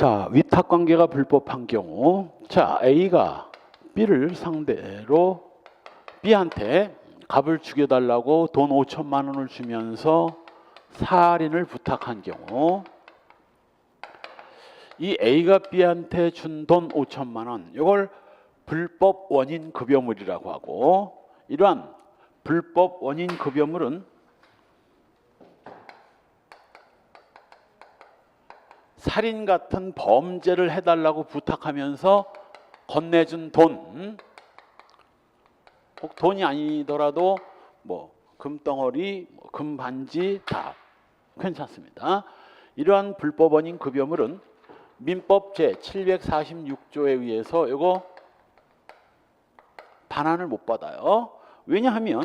자, 위탁관계가 불법한 경우, 자, A가 B를 상대로 B한테 값을 죽여달라고 돈 5천만 원을 주면서 살인을 부탁한 경우, 이 A가 B한테 준 돈 5천만 원, 이걸 불법 원인 급여물이라고 하고, 이러한 불법 원인 급여물은 살인 같은 범죄를 해달라고 부탁하면서 건네준 돈, 꼭 돈이 아니더라도 뭐 금덩어리, 금반지 다 괜찮습니다. 이러한 불법 원인 급여물은 민법 제746조에 의해서 이거 반환을 못 받아요. 왜냐하면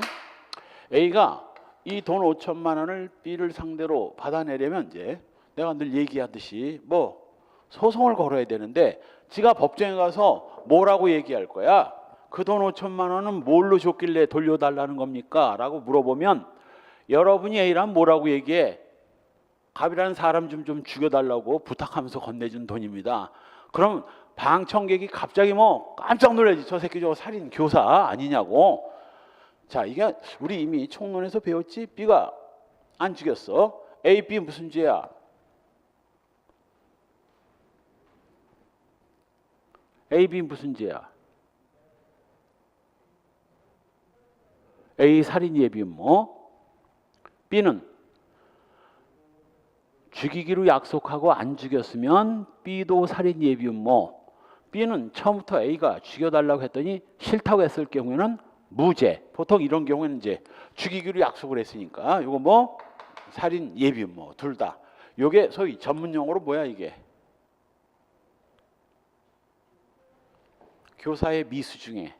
A가 이 돈 5천만 원을 B를 상대로 받아내려면 이제 내가 늘 얘기하듯이 뭐 소송을 걸어야 되는데, 지가 법정에 가서 뭐라고 얘기할 거야? 그 돈 5천만 원은 뭘로 줬길래 돌려달라는 겁니까? 라고 물어보면 여러분이 A란 뭐라고 얘기해? 갑이라는 사람 좀 죽여달라고 부탁하면서 건네준 돈입니다. 그럼 방청객이 갑자기 뭐 깜짝 놀라지. 저 새끼 저거 살인 교사 아니냐고. 자, 이게 우리 이미 총론에서 배웠지. B가 안 죽였어. A, B 무슨 죄야? A, B 무슨 죄야? A 살인 예비 음모, B는 죽이기로 약속하고 안 죽였으면 B도 살인 예비 음모. B는 처음부터 A가 죽여달라고 했더니 싫다고 했을 경우에는 무죄. 보통 이런 경우에는 이제 죽이기로 약속을 했으니까 이거 뭐 살인 예비 음모 둘 다. 요게 소위 전문 용어로 뭐야 이게? 교사의 미수 중에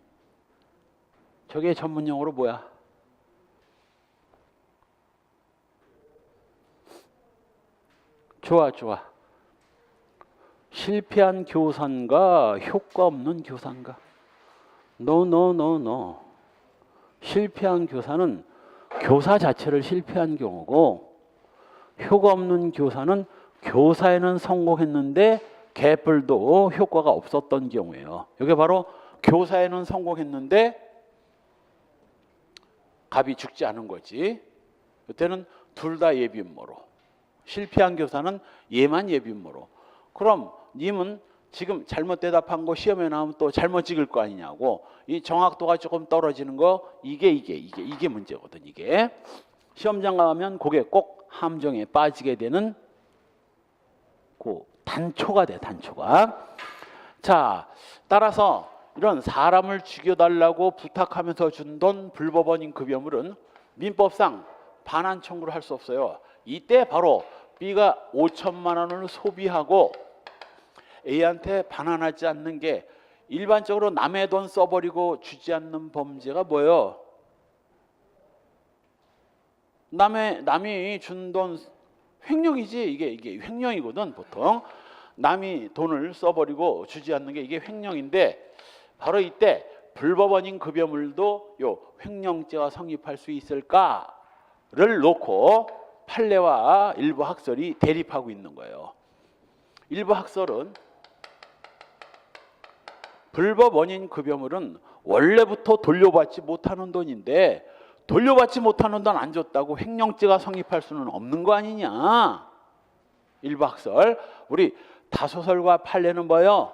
저게 전문 용어로 뭐야? 좋아. 실패한 교사인가 효과 없는 교사인가? No. 실패한 교사는 교사 자체를 실패한 경우고, 효과 없는 교사는 교사에는 성공했는데 개뿔도 효과가 없었던 경우예요. 이게 바로 교사에는 성공했는데 갑이 죽지 않은 거지. 그때는 둘 다 예비 음모로. 실패한 교사는 얘만 예비 음모로. 그럼 님은 지금 잘못 대답한 거 시험에 나오면 또 잘못 찍을 거 아니냐고. 이 정확도가 조금 떨어지는 거, 이게 문제거든. 이게 시험장 가면 그게 꼭 함정에 빠지게 되는 그 단초가 돼. 단초가. 자, 따라서 이런 사람을 죽여달라고 부탁하면서 준 돈 불법 원인 급여물은 민법상 반환 청구를 할 수 없어요. 이때 바로 B가 5천만 원을 소비하고 A한테 반환하지 않는 게, 일반적으로 남의 돈 써버리고 주지 않는 범죄가 뭐예요? 남이 준 돈 횡령이지. 이게 횡령이거든. 보통 남이 돈을 써버리고 주지 않는 게 이게 횡령인데, 바로 이때 불법 원인 급여물도 요 횡령죄가 성립할 수 있을까를 놓고 판례와 일부 학설이 대립하고 있는 거예요. 일부 학설은 불법 원인 급여물은 원래부터 돌려받지 못하는 돈인데, 돌려받지 못하는 돈 안 줬다고 횡령죄가 성립할 수는 없는 거 아니냐. 일부 학설. 우리 다소설과 판례는 뭐예요?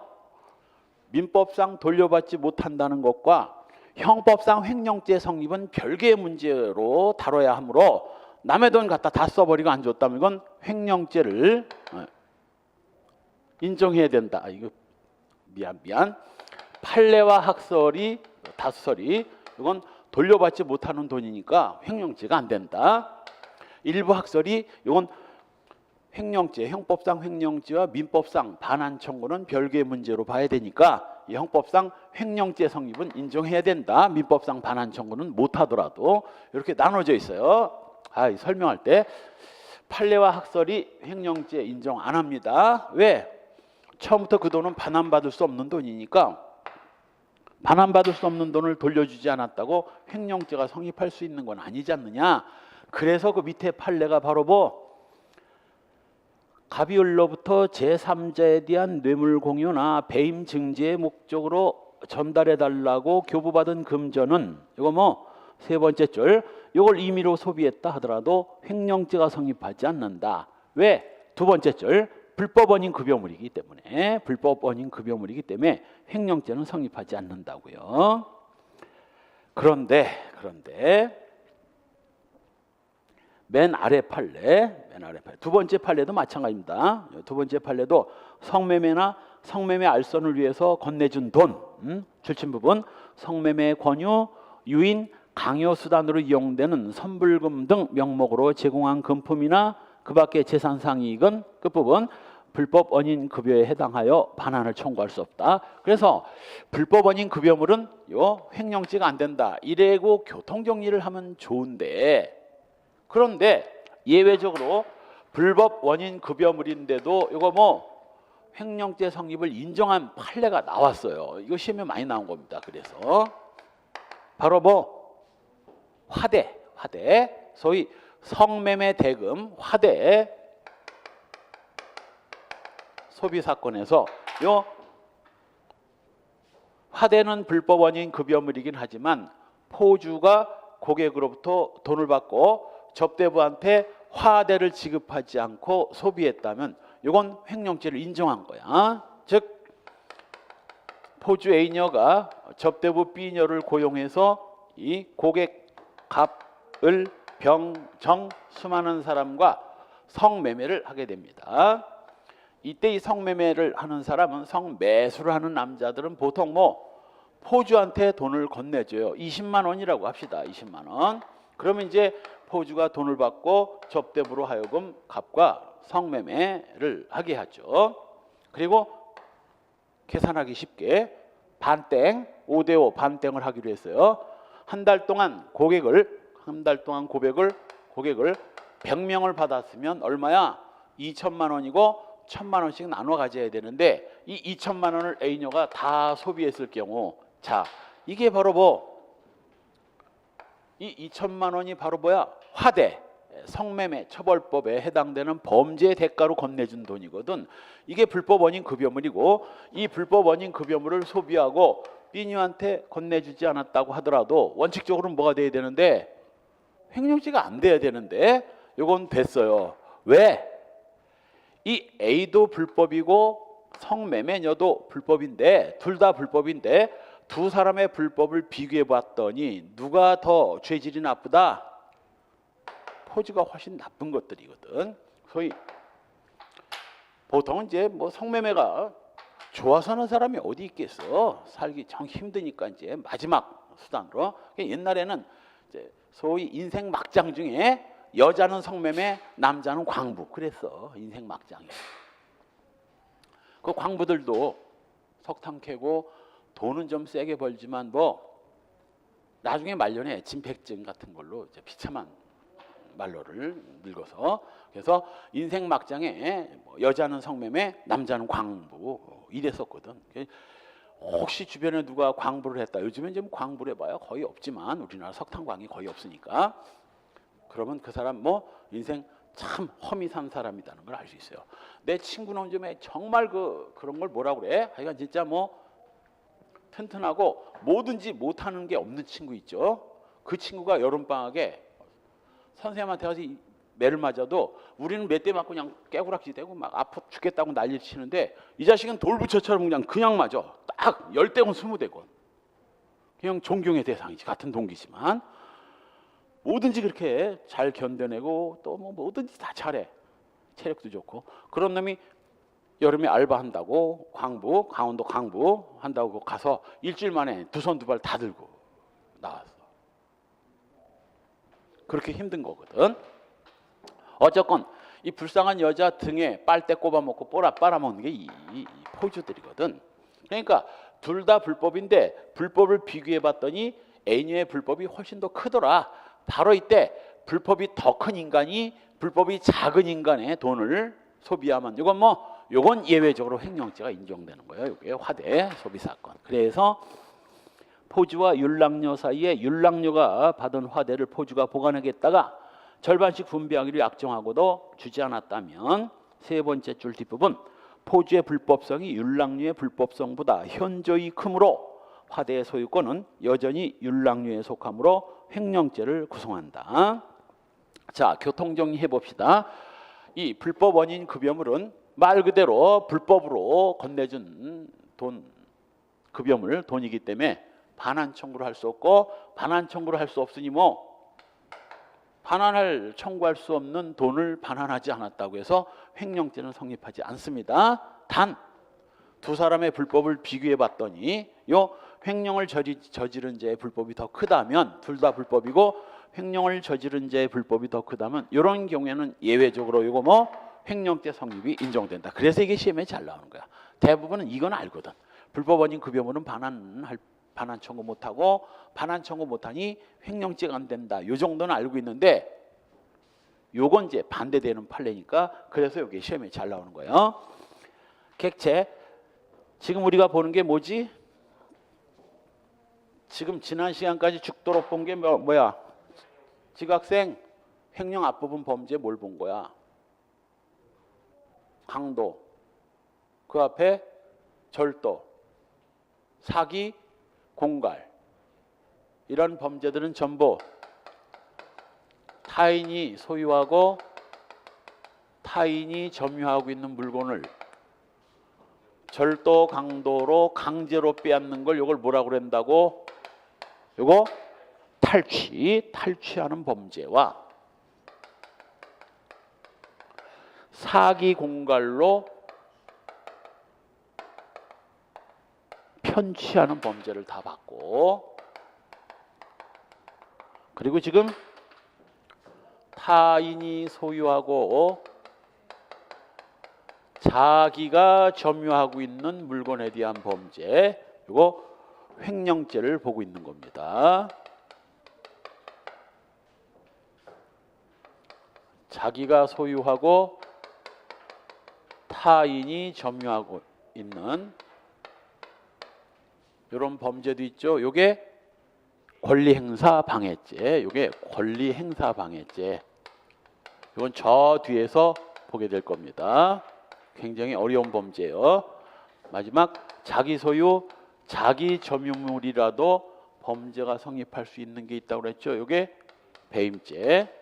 민법상 돌려받지 못한다는 것과 형법상 횡령죄 성립은 별개의 문제로 다뤄야 하므로, 남의 돈 갖다 다 써버리고 안 줬다면 이건 횡령죄를 인정해야 된다. 이거 미안. 판례와 학설이, 다수설이 이건 돌려받지 못하는 돈이니까 횡령죄가 안 된다. 일부 학설이 이건 횡령죄, 형법상 횡령죄와 민법상 반환 청구는 별개의 문제로 봐야 되니까 이 형법상 횡령죄 성립은 인정해야 된다. 민법상 반환 청구는 못하더라도. 이렇게 나눠져 있어요. 설명할 때 판례와 학설이 횡령죄 인정 안 합니다. 왜? 처음부터 그 돈은 반환받을 수 없는 돈이니까 반환받을 수 없는 돈을 돌려주지 않았다고 횡령죄가 성립할 수 있는 건 아니지 않느냐. 그래서 그 밑에 판례가 바로 갑이을로부터 제3자에 대한 뇌물 공유나 배임 증지의 목적으로 전달해 달라고 교부받은 금전은 이거 뭐 세 번째 줄 이걸 임의로 소비했다 하더라도 횡령죄가 성립하지 않는다. 왜? 두 번째 줄 불법 원인 급여물이기 때문에 불법 원인 급여물이기 때문에 횡령죄는 성립하지 않는다고요. 그런데 맨 아래 판례 두 번째 판례도 마찬가지입니다. 두 번째 판례도 성매매나 성매매 알선을 위해서 건네준 돈 출신 부분 성매매 권유 유인 강요 수단으로 이용되는 선불금 등 명목으로 제공한 금품이나 그 밖의 재산 상이익은 끝부분 불법 원인 급여에 해당하여 반환을 청구할 수 없다. 그래서 불법 원인 급여물은 요 횡령죄가 안 된다. 이래고 교통 정리를 하면 좋은데 그런데 예외적으로 불법 원인 급여물인데도 이거 뭐 횡령죄 성립을 인정한 판례가 나왔어요. 이거 시험에 많이 나온 겁니다. 그래서 바로 뭐 화대 소위 성매매 대금 화대 소비 사건에서 요 화대는 불법 원인 급여물이긴 하지만 포주가 고객으로부터 돈을 받고 접대부한테 화대를 지급하지 않고 소비했다면 이건 횡령죄를 인정한 거야. 즉 포주 A녀가 접대부 B녀를 고용해서 이 고객 갑을 병정 수많은 사람과 성매매를 하게 됩니다. 이때 이 성매매를 하는 사람은 성매수를 하는 남자들은 보통 뭐 포주한테 돈을 건네줘요. 20만 원이라고 합시다. 20만 원. 그러면 이제 포주가 돈을 받고 접대부로 하여금 갑과 성매매를 하게 하죠. 그리고 계산하기 쉽게 반땡 5대5 반땡을 하기로 했어요. 한 달 동안 고객을 100명을 받았으면 얼마야? 2천만 원이고 1,000만 원씩 나눠 가져야 되는데 이 2천만 원을 A녀가 다 소비했을 경우 자 이게 바로 뭐 이 2천만 원이 바로 뭐야? 화대 성매매 처벌법에 해당되는 범죄 대가로 건네준 돈이거든. 이게 불법 원인 급여물이고 이 불법 원인 급여물을 소비하고 B녀한테 건네주지 않았다고 하더라도 원칙적으로는 뭐가 돼야 되는데 횡령죄가 안 돼야 되는데 이건 됐어요. 왜? 이 A도 불법이고 성매매녀도 불법인데 둘 다 불법인데 두 사람의 불법을 비교해 봤더니 누가 더 죄질이 나쁘다? 포주가 훨씬 나쁜 것들이거든. 소위 보통은 이제 뭐 성매매가 좋아서 하는 사람이 어디 있겠어? 살기 정 힘드니까 이제 마지막 수단으로. 옛날에는 이제 소위 인생 막장 중에 여자는 성매매, 남자는 광부 그랬어. 인생 막장에. 그 광부들도 석탄 캐고 돈은 좀 세게 벌지만 뭐 나중에 말년에 진폐증 같은 걸로 이제 비참한 말로를 늙어서 그래서 인생 막장에 여자는 성매매, 남자는 광부 이랬었거든. 혹시 주변에 누가 광부를 했다. 요즘엔 좀 광부를 해봐야 거의 없지만 우리나라 석탄광이 거의 없으니까 그러면 그 사람 뭐 인생 참 험히 산 사람이라는 걸 알 수 있어요. 내 친구 놈 중에 정말 그런 걸 뭐라고 그래? 하여간 진짜 뭐 튼튼하고 뭐든지 못하는 게 없는 친구 있죠. 그 친구가 여름방학에 선생님한테 가서 매를 맞아도 우리는 몇 대 맞고 그냥 깨구락지 대고 막 아파 죽겠다고 난리를 치는데 이 자식은 돌부처처럼 그냥 맞아. 딱 10대건 20대건. 그냥 존경의 대상이지. 같은 동기지만 뭐든지 그렇게 잘 견뎌내고 또 뭐 뭐든지 다 잘해. 체력도 좋고. 그런 놈이 여름에 알바한다고 광부, 강원도 광부 한다고 가서 일주일 만에 두 손 두 발 다 들고 나왔어. 그렇게 힘든 거거든. 어쨌건 이 불쌍한 여자 등에 빨대 꼽아먹고 빨아먹는 게 이 포주들이거든. 그러니까 둘 다 불법인데 불법을 비교해봤더니 A녀의 불법이 훨씬 더 크더라. 바로 이때 불법이 더 큰 인간이 불법이 작은 인간의 돈을 소비하면 요건 예외적으로 횡령죄가 인정되는 거예요. 이게 화대 소비 사건. 그래서 포주와 율락녀 사이에 율락녀가 받은 화대를 포주가 보관하겠다가 절반씩 분배하기로 약정하고도 주지 않았다면 세 번째 줄 뒷부분 포주의 불법성이 율락류의 불법성보다 현저히 크므로 화대의 소유권은 여전히 율락류에 속하므로 횡령죄를 구성한다. 자, 교통정리해 봅시다. 이 불법 원인 급여물은 말 그대로 불법으로 건네준 돈, 급여물, 돈이기 때문에 반환 청구를 할 수 없고, 반환 청구를 할 수 없으니 반환을 청구할 수 없는 돈을 반환하지 않았다고 해서 횡령죄는 성립하지 않습니다. 단 두 사람의 불법을 비교해 봤더니 요 횡령을 저지른 죄의 불법이 더 크다면, 둘 다 불법이고 횡령을 저지른 죄의 불법이 더 크다면 이런 경우에는 예외적으로 이거 횡령죄 성립이 인정된다. 그래서 이게 시험에 잘 나오는 거야. 대부분은 이건 알거든. 불법 원인 급여물은 반환 청구 못하고, 반환 청구 못하니 횡령죄가 안 된다. 요 정도는 알고 있는데 요건 이제 반대되는 판례니까 그래서 이게 시험에 잘 나오는 거예요. 객체. 지금 우리가 보는 게 뭐지? 지금 지난 시간까지 죽도록 본 게 뭐야? 지각생, 횡령 앞부분 범죄 뭘 본 거야? 강도, 그 앞에 절도, 사기, 공갈. 이런 범죄들은 전부 타인이 소유하고 타인이 점유하고 있는 물건을 절도, 강도로 강제로 빼앗는 걸 이걸 뭐라고 그런다고? 이거 탈취하는 범죄와 사기, 공갈로 편취하는 범죄를 다 봤고, 그리고 지금 타인이 소유하고 자기가 점유하고 있는 물건에 대한 범죄, 이거 횡령죄를 보고 있는 겁니다. 자기가 소유하고 타인이 점유하고 있는 이런 범죄도 있죠. 이게 권리행사 방해죄. 이게 권리행사 방해죄. 이건 저 뒤에서 보게 될 겁니다. 굉장히 어려운 범죄예요. 마지막 자기 소유, 자기 점유물이라도 범죄가 성립할 수 있는 게 있다고 그랬죠. 이게 배임죄.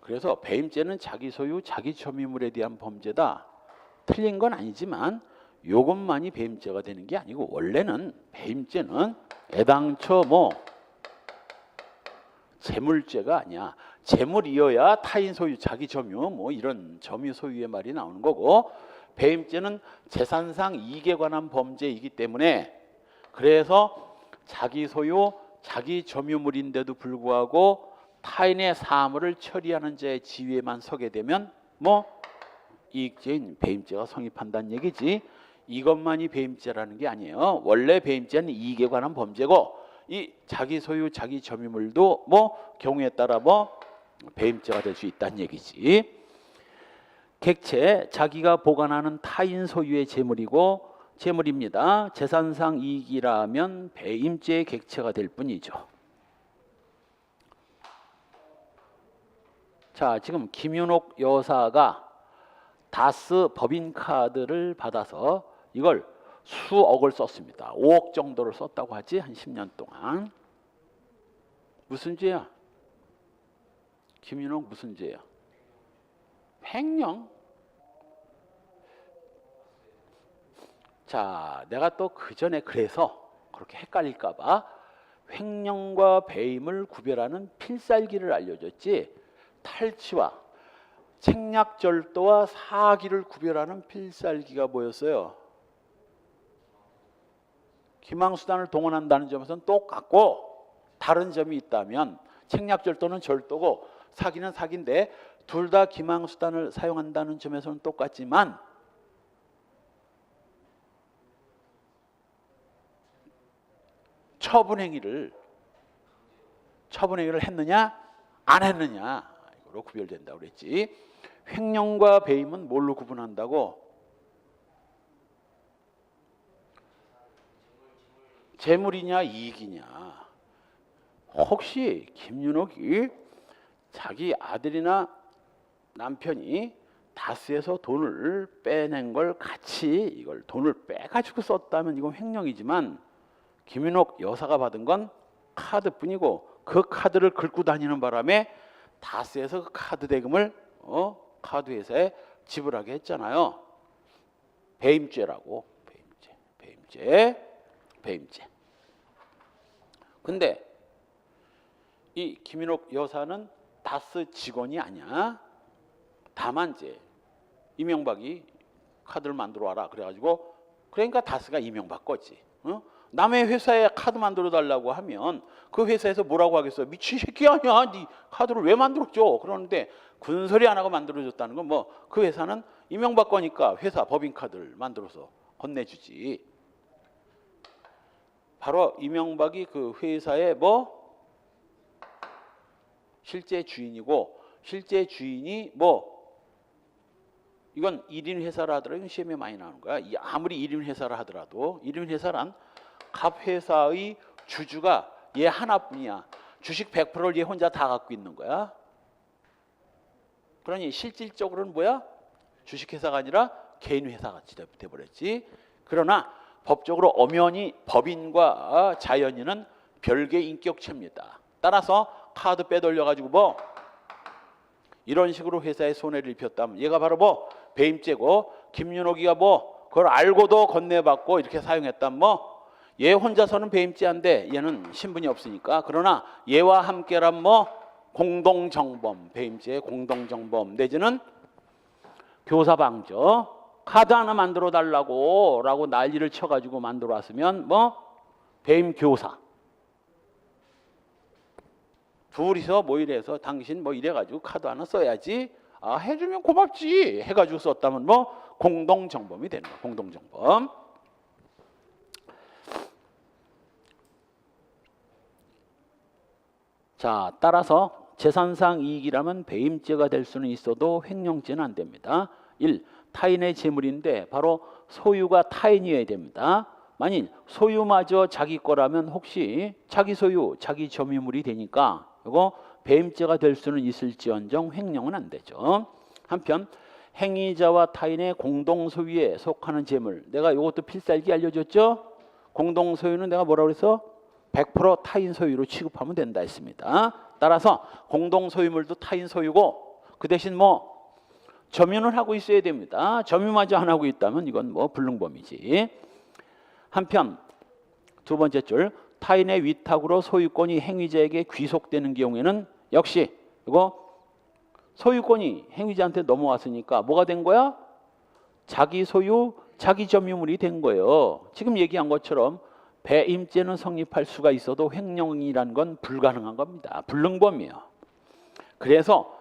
그래서 배임죄는 자기 소유, 자기 점유물에 대한 범죄다. 틀린 건 아니지만 이것만이 배임죄가 되는 게 아니고, 원래는 배임죄는 애당초 재물죄가 아니야. 재물이어야 타인 소유, 자기 점유, 이런 점유 소유의 말이 나오는 거고, 배임죄는 재산상 이익에 관한 범죄이기 때문에, 그래서 자기 소유, 자기 점유물인데도 불구하고 타인의 사물을 처리하는 자의 지위에만 서게 되면 이익죄인 배임죄가 성립한다는 얘기지. 이것만이 배임죄라는 게 아니에요. 원래 배임죄는 이익에 관한 범죄고, 이 자기 소유, 자기 점유물도 경우에 따라 배임죄가 될 수 있다는 얘기지. 객체, 자기가 보관하는 타인 소유의 재물입니다. 재산상 이익이라면 배임죄의 객체가 될 뿐이죠. 자, 지금 김윤옥 여사가 다스 법인카드를 받아서 이걸 수억을 썼습니다. 5억 정도를 썼다고 하지, 한 10년 동안. 무슨 죄야? 김윤옥 무슨 죄야? 횡령. 자, 내가 또 그 전에 그래서 그렇게 헷갈릴까 봐 횡령과 배임을 구별하는 필살기를 알려줬지, 탈취와 책략절도와 사기를 구별하는 필살기가 뭐였어요? 기망수단을 동원한다는 점에서는 똑같고, 다른 점이 있다면 책략절도는 절도고 사기는 사기인데, 둘 다 기망수단을 사용한다는 점에서는 똑같지만 처분행위를 했느냐 안 했느냐, 이거로 구별된다고 그랬지. 횡령과 배임은 뭘로 구분한다고? 재물이냐 이익이냐. 혹시 김윤옥이 자기 아들이나 남편이 다스에서 돈을 빼낸 걸 같이 이걸 돈을 빼가지고 썼다면 이건 횡령이지만 김윤옥 여사가 받은 건 카드뿐이고 그 카드를 긁고 다니는 바람에 다스에서 그 카드 대금을 카드 회사에 지불하게 했잖아요. 배임죄라고. 배임죄. 근데 이 김윤옥 여사는 다스 직원이 아니야. 다만 이제 이명박이 카드를 만들어 와라 그래가지고 그러니까 다스가 이명박 거지. 남의 회사에 카드 만들어 달라고 하면 그 회사에서 뭐라고 하겠어? 미친 새끼 아니야? 네 카드를 왜 만들었죠? 그러는데 군소리 안 하고 만들어줬다는 건 뭐 그 회사는 이명박 거니까 회사 법인카드를 만들어서 건네주지. 바로 이명박이 그 회사의 뭐 실제 주인이고 실제 주인이 뭐 이건 1인 회사라 하더라도 이건 시험에 많이 나오는 거야. 아무리 1인 회사라 하더라도 1인 회사란 갑 회사의 주주가 얘 하나뿐이야. 주식 100%를 얘 혼자 다 갖고 있는 거야. 그러니 실질적으로는 뭐야? 주식회사가 아니라 개인회사같이 돼버렸지. 그러나 법적으로 엄연히 법인과 자연인은 별개의 인격체입니다. 따라서 카드 빼돌려가지고 뭐 이런 식으로 회사에 손해를 입혔다면 얘가 바로 뭐 배임죄고 김윤옥이가 뭐 그걸 알고도 건네받고 이렇게 사용했다면 뭐 얘 혼자서는 배임죄인데 얘는 신분이 없으니까 그러나 얘와 함께란 뭐 공동정범 배임죄 공동정범 내지는 교사방조 카드 하나 만들어 달라고 라고 난리를 쳐가지고 만들어 왔으면 뭐 배임교사 둘이서 뭐 이래서 당신 뭐 이래가지고 카드 하나 써야지 해주면 고맙지 해가지고 썼다면 뭐 공동정범이 되는 거야. 공동정범. 자, 따라서 재산상 이익이라면 배임죄가 될 수는 있어도 횡령죄는 안 됩니다. 1. 타인의 재물인데 바로 소유가 타인이어야 됩니다. 만일 소유마저 자기 거라면 혹시 자기 소유, 자기 점유물이 되니까 이거 배임죄가 될 수는 있을지언정 횡령은 안 되죠. 한편 행위자와 타인의 공동 소유에 속하는 재물, 내가 이것도 필살기 알려줬죠. 공동 소유는 내가 뭐라고 그래서 100% 타인 소유로 취급하면 된다 했습니다. 따라서 공동 소유물도 타인 소유고 그 대신 뭐 점유는 하고 있어야 됩니다. 점유마저 안 하고 있다면 이건 뭐 불능범이지. 한편 두 번째 줄 타인의 위탁으로 소유권이 행위자에게 귀속되는 경우에는 역시 이거 소유권이 행위자한테 넘어왔으니까 뭐가 된 거야? 자기 소유, 자기 점유물이 된 거예요. 지금 얘기한 것처럼 배임죄는 성립할 수가 있어도 횡령이란 건 불가능한 겁니다. 불능범이에요. 그래서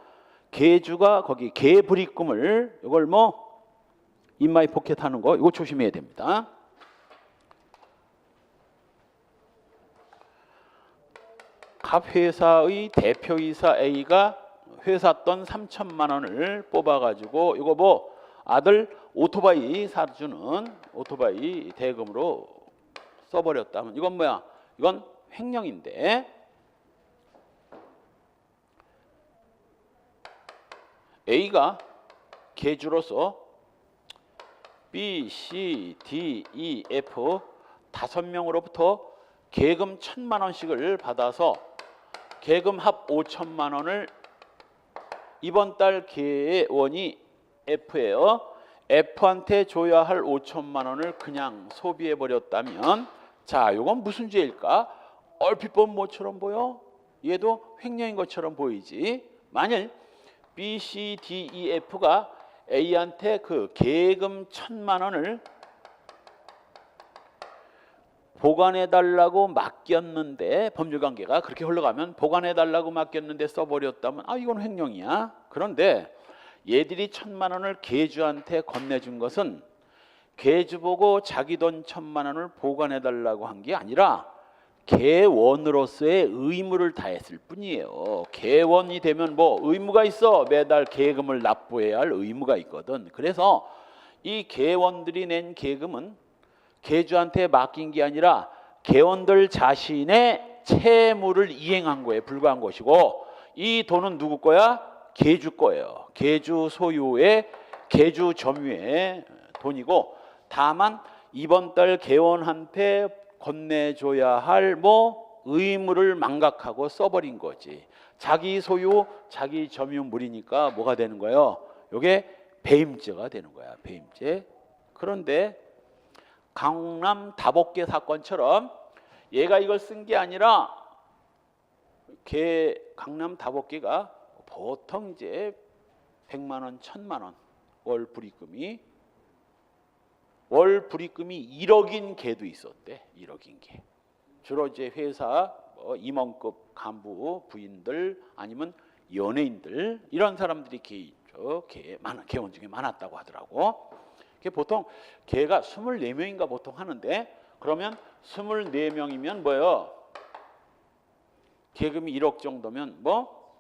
개주가 거기 개불입금을 이걸 뭐 인마이 포켓하는 거 이거 조심해야 됩니다. 갑 회사의 대표이사 A가 회사 돈 3천만 원을 뽑아가지고 이거 뭐 아들 오토바이 사주는 오토바이 대금으로 써버렸다면 이건 뭐야? 이건 횡령인데 A가 개주로서 B, C, D, E, F 5명으로부터 계금 1,000만 원씩을 받아서 계금 합 5천만 원을 이번 달 계원이 F예요. F한테 줘야 할 5천만 원을 그냥 소비해 버렸다면 자, 이건 무슨 죄일까? 얼핏 보면 뭐처럼 보여? 얘도 횡령인 것처럼 보이지. 만일 B, C, D, E, F가 A한테 그 계금 1,000만 원을 보관해달라고 맡겼는데 법률관계가 그렇게 흘러가면 보관해달라고 맡겼는데 써버렸다면 이건 횡령이야. 그런데 얘들이 1,000만 원을 개주한테 건네준 것은 개주 보고 자기 돈 1,000만 원을 보관해달라고 한 게 아니라 개원으로서의 의무를 다했을 뿐이에요. 개원이 되면 뭐 의무가 있어. 매달 계금을 납부해야 할 의무가 있거든. 그래서 이 개원들이 낸 계금은 개주한테 맡긴 게 아니라 개원들 자신의 채무를 이행한 거에 불과한 것이고 이 돈은 누구 거야? 계주 거예요. 계주 소유의 계주 점유의 돈이고, 다만 이번 달 개원한테 건네줘야 할 뭐 의무를 망각하고 써버린 거지. 자기 소유, 자기 점유물이니까 뭐가 되는 거예요? 이게 배임죄가 되는 거야. 배임죄. 그런데 강남 다복계 사건처럼 얘가 이걸 쓴 게 아니라 강남 다복계가 보통 이제 100만 원, 1000만 원 월 불입금이 1억인 개도 있었대. 1억인 개. 주로 이제 회사 임원급 간부 부인들 아니면 연예인들 이런 사람들이 개원 중에 많았다고 하더라고. 보통 개가 24명인가 보통 하는데, 그러면 24명이면 뭐예요? 계금이 1억 정도면 뭐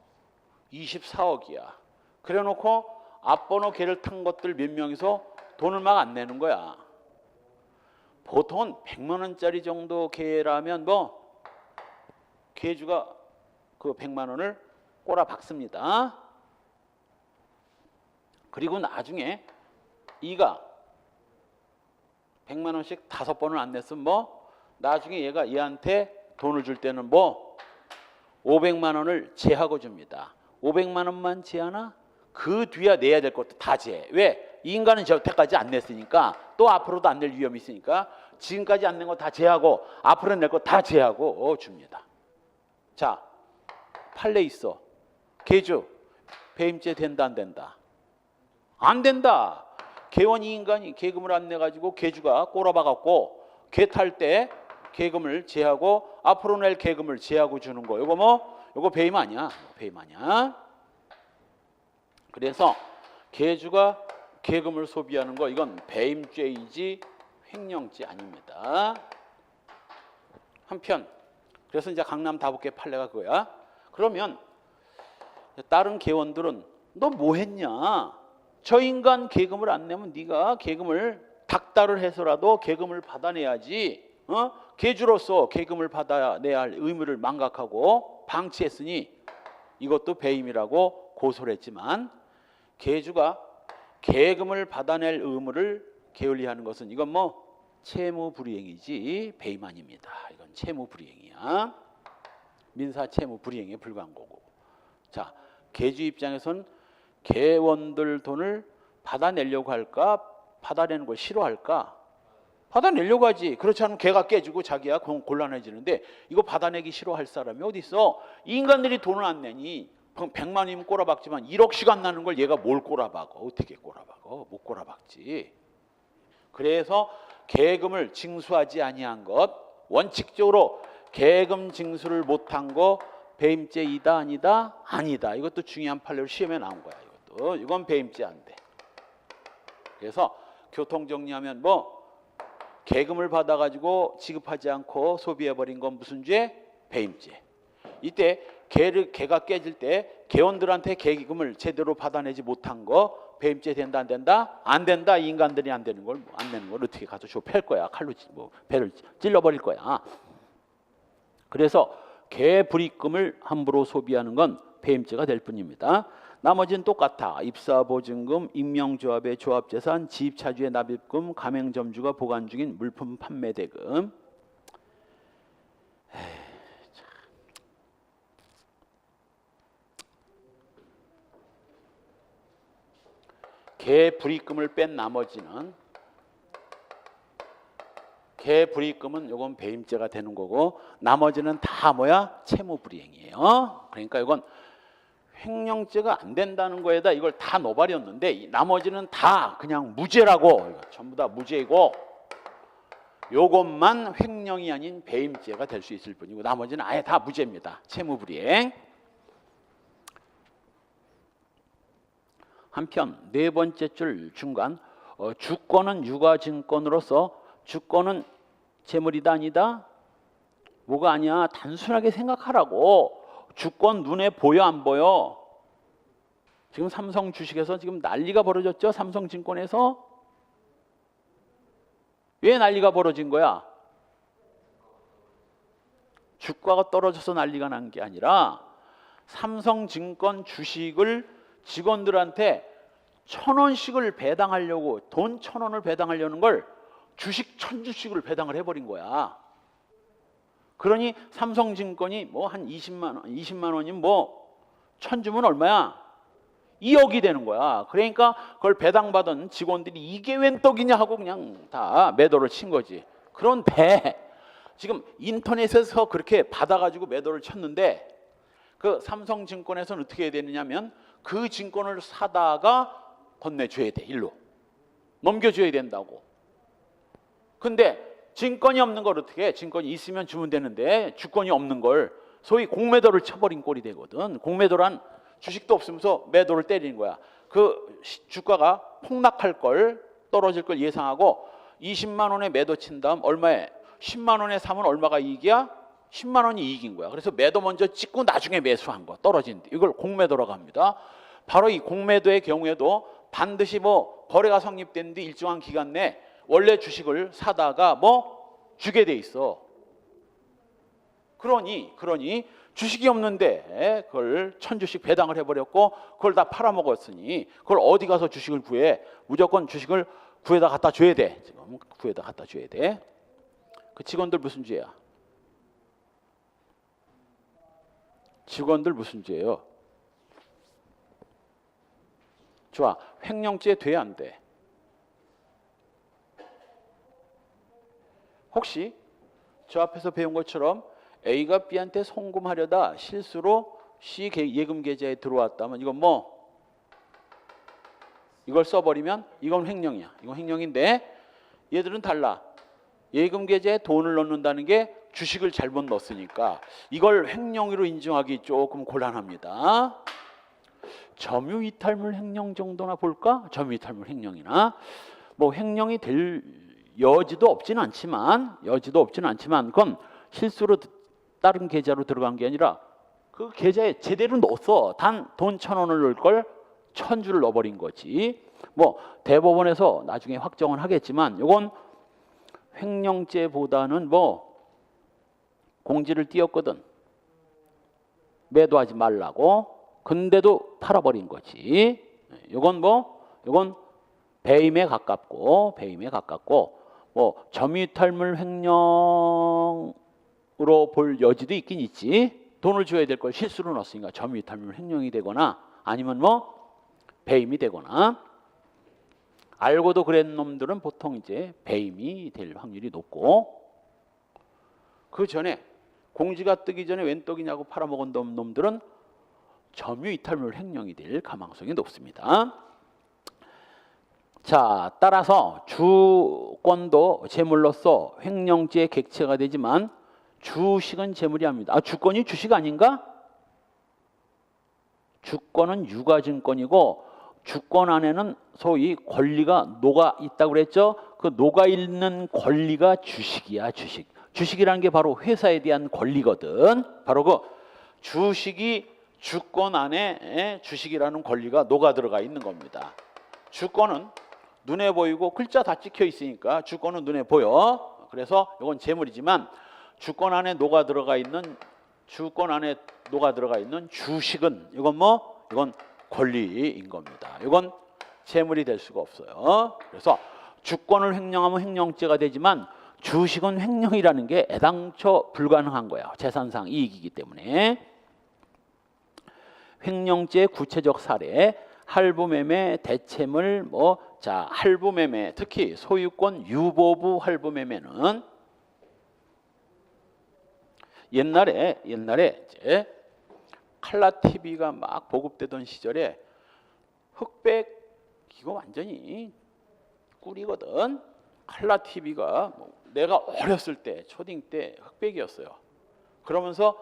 24억이야. 그래 놓고 앞번호 개를 탄 것들 몇 명이서 돈을 막 안 내는 거야. 보통은 100만 원짜리 정도 개라면 뭐 개주가 그 100만 원을 꼬라 박습니다. 그리고 나중에 이가 100만 원씩 5번을 안 냈으면 뭐 나중에 얘한테 돈을 줄 때는 뭐 500만 원을 제하고 줍니다. 500만 원만 제하나? 그 뒤에 내야 될 것도 다 제. 왜? 이 인간은 여태까지 안 냈으니까 또 앞으로도 안 낼 위험이 있으니까 지금까지 안 낸 거 다 제하고 앞으로 낼 거 다 제하고 줍니다. 자, 판례 있어. 계주 배임죄 된다 안 된다? 안 된다. 개원 이 인간이 계금을 안 내가지고 계주가 꼬라박았고 개 탈 때 계금을 제하고 앞으로 낼 계금을 제하고 주는 거. 요거 배임 아니야? 배임 아니야? 그래서 계주가 계금을 소비하는 거 이건 배임죄이지 횡령죄 아닙니다. 한편 그래서 이제 강남 다복계 판례가 그거야. 그러면 다른 개원들은 너 뭐 했냐? 저 인간 계금을 안 내면 네가 계금을 닥달을 해서라도 계금을 받아내야지. 계주로서 계금을 받아내야 할 의무를 망각하고 방치했으니 이것도 배임이라고 고소를 했지만, 계주가 계금을 받아낼 의무를 게을리하는 것은 이건 뭐 채무불이행이지 배임 아닙니다. 이건 채무불이행이야. 민사 채무불이행에 불과한 거고. 자, 계주 입장에선 개원들 돈을 받아내려고 할까? 받아내는 걸 싫어할까? 받아내려고 하지. 그렇지 않으면 개가 깨지고 자기야 곤란해지는데 이거 받아내기 싫어할 사람이 어디 있어? 이 인간들이 돈을 안 내니 100만 원이면 꼬라박지만 1억씩 안 나는 걸 얘가 뭘 꼬라박어? 어떻게 꼬라박어? 못 꼬라박지. 그래서 계금을 징수하지 아니한 것, 원칙적으로 계금 징수를 못한 거 배임죄이다 아니다? 아니다. 이것도 중요한 판례로 시험에 나온 거야. 이건 배임죄 안 돼. 그래서 교통 정리하면 뭐 계금을 받아가지고 지급하지 않고 소비해버린 건 무슨 죄? 배임죄. 이때 개가 깨질 때 개원들한테 계금을 제대로 받아내지 못한 거 배임죄 된다 안 된다? 안 된다. 이 인간들이 안 되는 걸, 안 내는 걸 어떻게 가서 팰 거야? 칼로 배를 찔러버릴 거야. 그래서 개 불입금을 함부로 소비하는 건 배임죄가 될 뿐입니다. 나머지는 똑같아. 입사보증금, 임명조합의 조합재산, 지입차주의 납입금, 가맹점주가 보관 중인 물품 판매대금. 개 불입금을 뺀 나머지는, 개 불입금은 요건 배임죄가 되는 거고 나머지는 다 뭐야? 채무불이행이에요. 그러니까 이건 횡령죄가 안 된다는 거에다 이걸 다 넣어버렸는데 나머지는 다 그냥 무죄라고, 전부 다 무죄이고 요것만 횡령이 아닌 배임죄가 될 수 있을 뿐이고 나머지는 아예 다 무죄입니다. 채무불이행. 한편 네 번째 줄 중간 주권은 유가증권으로서 주권은 재물이다 아니다? 뭐가 아니야. 단순하게 생각하라고. 주권 눈에 보여 안 보여? 지금 삼성 주식에서 지금 난리가 벌어졌죠. 삼성증권에서. 왜 난리가 벌어진 거야? 주가가 떨어져서 난리가 난 게 아니라 삼성증권 주식을 직원들한테 1,000원씩을 배당하려고 돈 1,000원을 배당하려는 걸 주식 1,000주씩을 배당을 해버린 거야. 그러니 삼성증권이 뭐 한 20만 원이면 뭐 1,000주면 얼마야? 2억이 되는 거야. 그러니까 그걸 배당받은 직원들이 이게 웬 떡이냐 하고 그냥 다 매도를 친 거지. 그런데 지금 인터넷에서 그렇게 받아가지고 매도를 쳤는데 그 삼성증권에서는 어떻게 해야 되느냐면 그 증권을 사다가 건네줘야 돼. 일로 넘겨줘야 된다고. 근데 증권이 없는 걸 어떻게 해? 증권이 있으면 주면 되는데 주권이 없는 걸 소위 공매도를 쳐버린 꼴이 되거든. 공매도란 주식도 없으면서 매도를 때리는 거야. 그 주가가 폭락할 걸, 떨어질 걸 예상하고 20만 원에 매도 친 다음 얼마에? 10만 원에 사면 얼마가 이익이야? 10만 원이 이익인 거야. 그래서 매도 먼저 찍고 나중에 매수한 거, 떨어진 데. 이걸 공매도라고 합니다. 바로 이 공매도의 경우에도 반드시 뭐 거래가 성립됐는데 일정한 기간 내 원래 주식을 사다가 뭐 주게 돼 있어. 그러니 주식이 없는데 그걸 1,000주씩 배당을 해버렸고 그걸 다 팔아먹었으니 그걸 어디 가서 주식을 구해? 무조건 주식을 구에다 갖다 줘야 돼. 지금 구에다 갖다 줘야 돼. 그 직원들 무슨 죄야? 직원들 무슨 죄예요? 좋아. 횡령죄 돼 안 돼? 혹시 저 앞에서 배운 것처럼 A가 B한테 송금하려다 실수로 C 예금 계좌에 들어왔다면 이건 뭐? 이걸 써버리면 이건 횡령이야. 이건 횡령인데 얘들은 달라. 예금 계좌에 돈을 넣는다는 게 주식을 잘못 넣었으니까 이걸 횡령으로 인정하기 조금 곤란합니다. 점유이탈물 횡령 정도나 볼까? 점유이탈물 횡령이나 뭐 횡령이 될 여지도 없지는 않지만 그건 실수로 다른 계좌로 들어간 게 아니라 그 계좌에 제대로 넣었어. 단 돈 1,000원을 넣을 걸 1,000주를 넣어버린 거지. 뭐 대법원에서 나중에 확정은 하겠지만 이건 횡령죄보다는 뭐 공지를 띄웠거든. 매도하지 말라고. 근데도 팔아버린 거지. 이건 배임에 가깝고 뭐 점유이탈물 횡령으로 볼 여지도 있긴 있지. 돈을 줘야 될 걸 실수로 넣었으니까 점유이탈물 횡령이 되거나 아니면 뭐 배임이 되거나. 알고도 그런 놈들은 보통 이제 배임이 될 확률이 높고 그 전에 공지가 뜨기 전에 웬 떡이냐고 팔아먹은 놈들은 점유이탈물 횡령이 될 가망성이 높습니다. 자, 따라서 주권도 재물로서 횡령죄의 객체가 되지만 주식은 재물이 아닙니다. 주권이 주식 아닌가? 주권은 유가증권이고 주권 안에는 소위 권리가 녹아 있다고 그랬죠. 그 녹아 있는 권리가 주식이야. 주식이라는 게 바로 회사에 대한 권리거든. 바로 그 주식이 주권 안에 주식이라는 권리가 녹아 들어가 있는 겁니다. 주권은 눈에 보이고 글자 다 찍혀 있으니까 주권은 눈에 보여. 그래서 이건 재물이지만 주권 안에 녹아 들어가 있는 주식은 이건 권리인 겁니다. 이건 재물이 될 수가 없어요. 그래서 주권을 횡령하면 횡령죄가 되지만 주식은 횡령이라는 게 애당초 불가능한 거야. 재산상 이익이기 때문에. 횡령죄의 구체적 사례, 할부매매, 대체물, 할부매매, 특히 소유권 유보부 할부매매는 옛날에 이제 칼라 TV가 막 보급되던 시절에 흑백 이거 완전히 꿀이거든. 칼라 TV가 내가 어렸을 때 초딩 때 흑백이었어요. 그러면서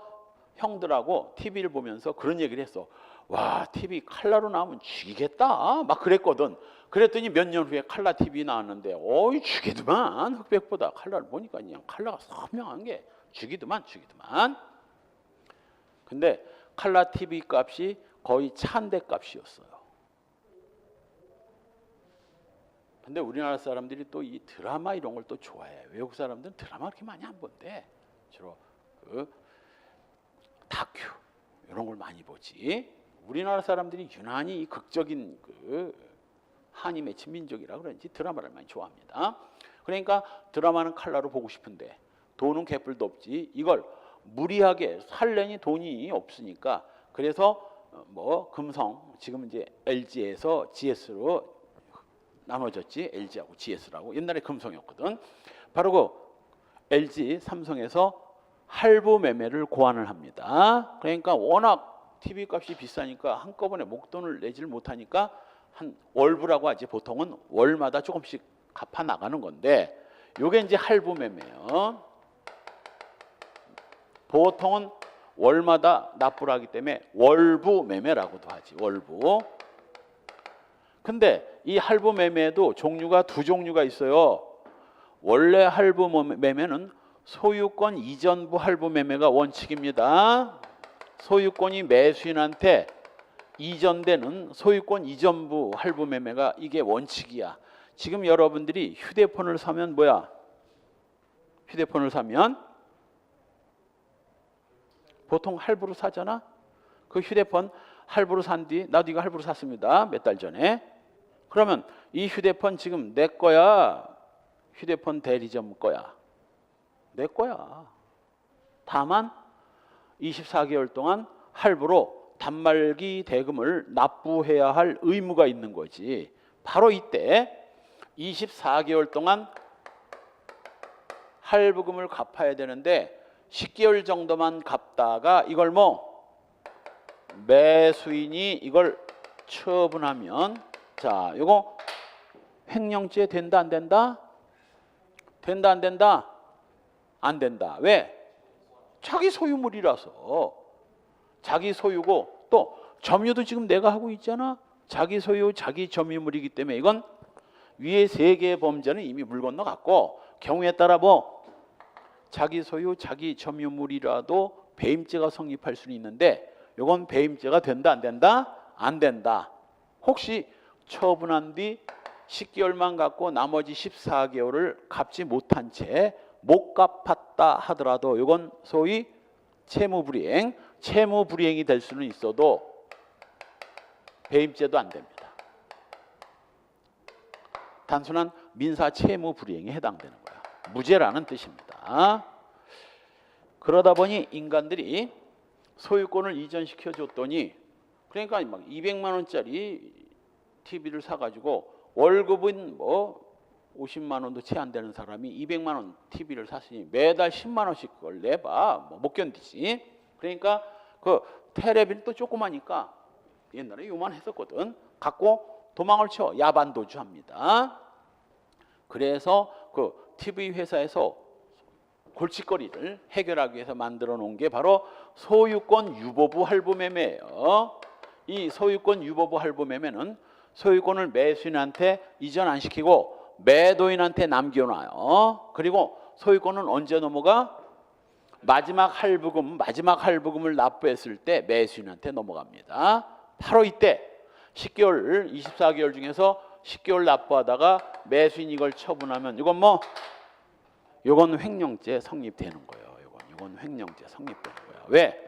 형들하고 TV를 보면서 그런 얘기를 했어. 와, TV 칼라로 나오면 죽이겠다. 막 그랬거든. 그랬더니 몇 년 후에 칼라 TV 나왔는데 어이 죽이더만. 흑백보다 칼라를 보니까 그냥 칼라가 선명한 게 죽이더만. 근데 칼라 TV 값이 거의 차 한 대 값이었어요. 근데 우리나라 사람들이 또 이 드라마 이런 걸 또 좋아해. 외국 사람들은 드라마 그렇게 많이 안 본대. 주로 그 다큐 이런 걸 많이 보지. 우리나라 사람들이 유난히 이 극적인 그 한이 맺힌 민족이라 그런지 드라마를 많이 좋아합니다. 그러니까 드라마는 칼라로 보고 싶은데 돈은 개뿔도 없지. 이걸 무리하게 살려니 돈이 없으니까 그래서 뭐 금성 지금 이제 LG에서 GS로 나눠졌지. LG하고 GS라고. 옛날에 금성이었거든. 바로 그 LG 삼성에서 할부 매매를 고안을 합니다. 그러니까 워낙 TV 값이 비싸니까 한꺼번에 목돈을 내질 못하니까 한 월부라고 하지. 보통은 월마다 조금씩 갚아 나가는 건데 요게 이제 할부 매매예요. 보통은 월마다 납부를 하기 때문에 월부 매매라고도 하지. 월부. 근데 이 할부 매매에도 종류가 두 종류가 있어요. 원래 할부 매매는 소유권 이전부 할부 매매가 원칙입니다. 소유권이 매수인한테 이전되는 소유권 이전부 할부 매매가 이게 원칙이야. 지금 여러분들이 휴대폰을 사면 뭐야? 휴대폰을 사면 보통 할부로 사잖아. 그 휴대폰 할부로 산 뒤 나도 이거 할부로 샀습니다. 몇 달 전에. 그러면 이 휴대폰 지금 내 거야? 휴대폰 대리점 거야? 내 거야. 다만 24개월 동안 할부로 단말기 대금을 납부해야 할 의무가 있는 거지. 바로 이때 24개월 동안 할부금을 갚아야 되는데 10개월 정도만 갚다가 이걸 뭐 매수인이 이걸 처분하면 자, 이거 횡령죄 된다 안 된다? 된다 안 된다? 안 된다. 왜? 자기 소유물이라서. 자기 소유고 또 점유도 지금 내가 하고 있잖아. 자기 소유, 자기 점유물이기 때문에 이건 위에 세 개의 범죄는 이미 물 건너갔고 경우에 따라 뭐 자기 소유, 자기 점유물이라도 배임죄가 성립할 수는 있는데 이건 배임죄가 된다 안 된다? 안 된다. 혹시 처분한 뒤 10개월만 갖고 나머지 14개월을 갚지 못한 채 못 갚았다 하더라도 이건 소위 채무불이행, 채무불이행이 될 수는 있어도 배임죄도 안 됩니다. 단순한 민사 채무불이행에 해당되는 거야. 무죄라는 뜻입니다. 그러다 보니 인간들이 소유권을 이전시켜 줬더니 그러니까 막 200만 원짜리 TV를 사가지고 월급은 뭐 50만 원도 채 안 되는 사람이 200만 원 TV를 샀으니 매달 10만 원씩 그걸 내봐. 뭐 못 견디지. 그러니까 그 테레비는 또 조그마니까 옛날에 요만했었거든. 갖고 도망을 쳐. 야반도주합니다. 그래서 그 TV 회사에서 골칫거리를 해결하기 위해서 만들어 놓은 게 바로 소유권 유보부 할부 매매예요. 이 소유권 유보부 할부 매매는 소유권을 매수인한테 이전 안 시키고 매도인한테 남겨놔요. 그리고 소유권은 언제 넘어가? 마지막 할부금을 납부했을 때 매수인한테 넘어갑니다. 바로 이때 10개월, 24개월 중에서 10개월 납부하다가 매수인이 이걸 처분하면 이건 횡령죄 성립되는 거예요. 이건 횡령죄 성립되는 거예요. 왜?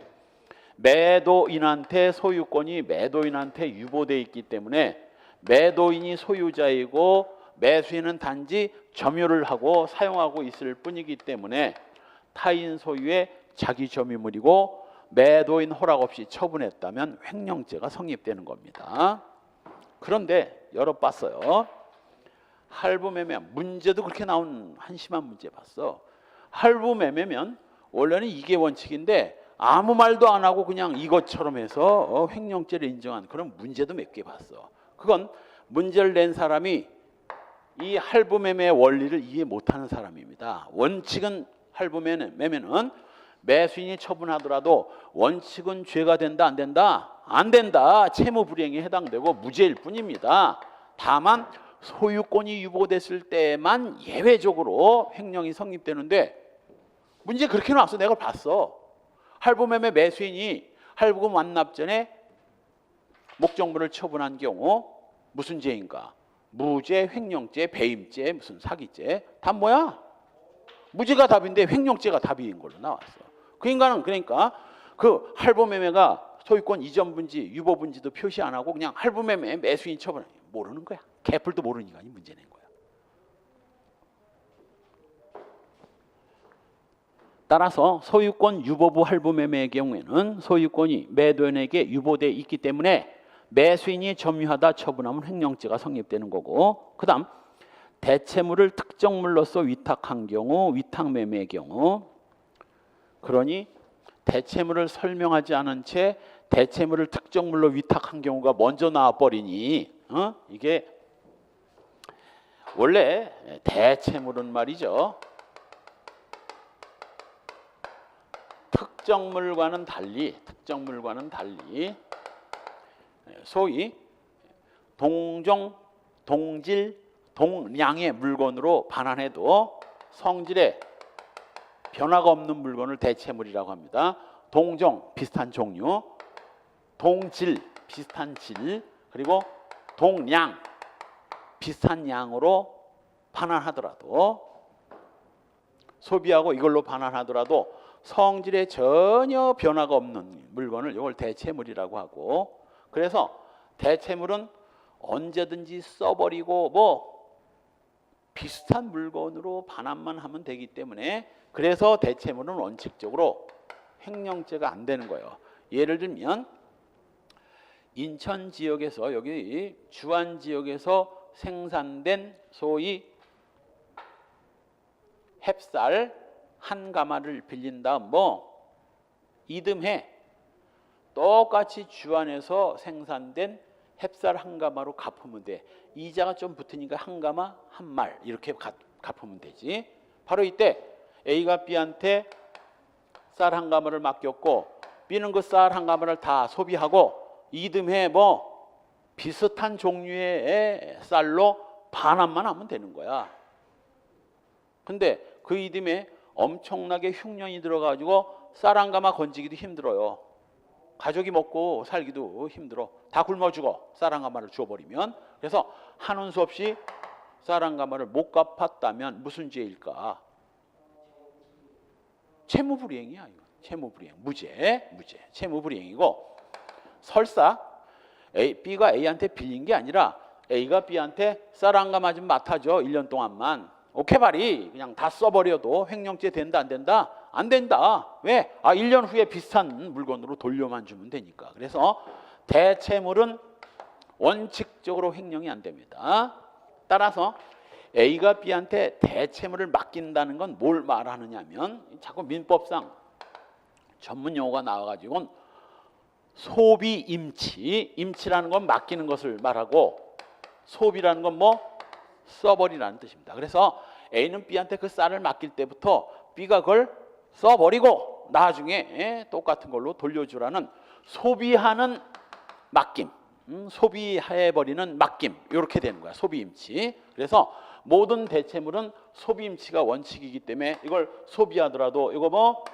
매도인한테 소유권이 매도인한테 유보돼 있기 때문에 매도인이 소유자이고 매수인은 단지 점유를 하고 사용하고 있을 뿐이기 때문에 타인 소유의 자기 점유물이고 매도인 허락 없이 처분했다면 횡령죄가 성립되는 겁니다. 그런데 열어봤어요. 할부 매매 문제도 그렇게 나온 한심한 문제 봤어. 할부 매매면 원래는 이게 원칙인데 아무 말도 안 하고 그냥 이것처럼 해서 횡령죄를 인정한 그런 문제도 몇 개 봤어. 그건 문제를 낸 사람이 이 할부 매매의 원리를 이해 못하는 사람입니다. 원칙은 할부 매매는 매수인이 처분하더라도 원칙은 죄가 된다 안 된다? 안 된다. 채무불이행에 해당되고 무죄일 뿐입니다. 다만 소유권이 유보됐을 때만 예외적으로 횡령이 성립되는데 문제 그렇게 나왔어. 내가 봤어. 할부매매 매수인이 할부금 완납 전에 목적물을 처분한 경우 무슨 죄인가? 무죄, 횡령죄, 배임죄, 무슨 사기죄. 답 뭐야? 무죄가 답인데 횡령죄가 답인 걸로 나왔어. 그 인간은 그러니까 그 할부매매가 소유권 이전 분지, 유보 분지도 표시 안 하고 그냥 할부매매 매수인 처분 모르는 거야. 개풀도 모르니까 이 문제 낸 거야. 따라서 소유권 유보부 할부매매의 경우에는 소유권이 매도인에게 유보돼 있기 때문에 매수인이 점유하다 처분하면 횡령죄가 성립되는 거고, 그 다음 대체물을 특정물로서 위탁한 경우, 위탁매매의 경우, 그러니 대체물을 설명하지 않은 채 대체물을 특정물로 위탁한 경우가 먼저 나와버리니 이게 원래 대체물은 말이죠, 특정물과는 달리 소위 동종, 동질, 동량의 물건으로 반환해도 성질에 변화가 없는 물건을 대체물이라고 합니다. 동종, 비슷한 종류, 동질, 비슷한 질, 그리고 동량, 비슷한 양으로 반환하더라도, 소비하고 이걸로 반환하더라도 성질에 전혀 변화가 없는 물건을 이걸 대체물이라고 하고, 그래서 대체물은 언제든지 써버리고 뭐 비슷한 물건으로 반환만 하면 되기 때문에, 그래서 대체물은 원칙적으로 횡령죄가 안 되는 거예요. 예를 들면 인천 지역에서, 여기 주안 지역에서 생산된 소위 햅쌀 한 가마를 빌린 다음 뭐 이듬해 똑같이 주안에서 생산된 햅쌀 한 가마로 갚으면 돼. 이자가 좀 붙으니까 한 가마 한 말 이렇게 갚으면 되지. 바로 이때 A가 B한테 쌀 한 가마를 맡겼고 B는 그 쌀 한 가마를 다 소비하고 이듬해 뭐 비슷한 종류의 쌀로 반환만 하면 되는 거야. 근데 그 이듬해 엄청나게 흉년이 들어가지고 쌀 한 가마 건지기도 힘들어요. 가족이 먹고 살기도 힘들어. 다 굶어 죽어. 쌀 한 가마를 주어버리면. 그래서 한운 수 없이 쌀 한 가마를 못 갚았다면 무슨 죄일까? 채무불이행이야. 이거. 채무불이행. 무죄. 채무불이행이고, 설사 B가 A한테 빌린 게 아니라 A가 B한테 쌀 한 가마 좀 맡아줘. 1년 동안만. 오케이 바리. 그냥 다 써버려도 횡령죄 된다 안 된다? 안 된다. 왜? 1년 후에 비슷한 물건으로 돌려만 주면 되니까. 그래서 대체물은 원칙적으로 횡령이 안 됩니다. 따라서 A가 B한테 대체물을 맡긴다는 건 뭘 말하느냐면, 자꾸 민법상 전문 용어가 나와가지고 소비임치, 임치라는 건 맡기는 것을 말하고 소비라는 건 뭐 써버리라는 뜻입니다. 그래서 A는 B한테 그 쌀을 맡길 때부터 B가 그걸 써버리고 나중에 똑같은 걸로 돌려주라는 소비하는 맡김, 소비해버리는 맡김, 이렇게 되는 거야. 소비임치. 그래서 모든 대체물은 소비임치가 원칙이기 때문에 이걸 소비하더라도 이거 뭐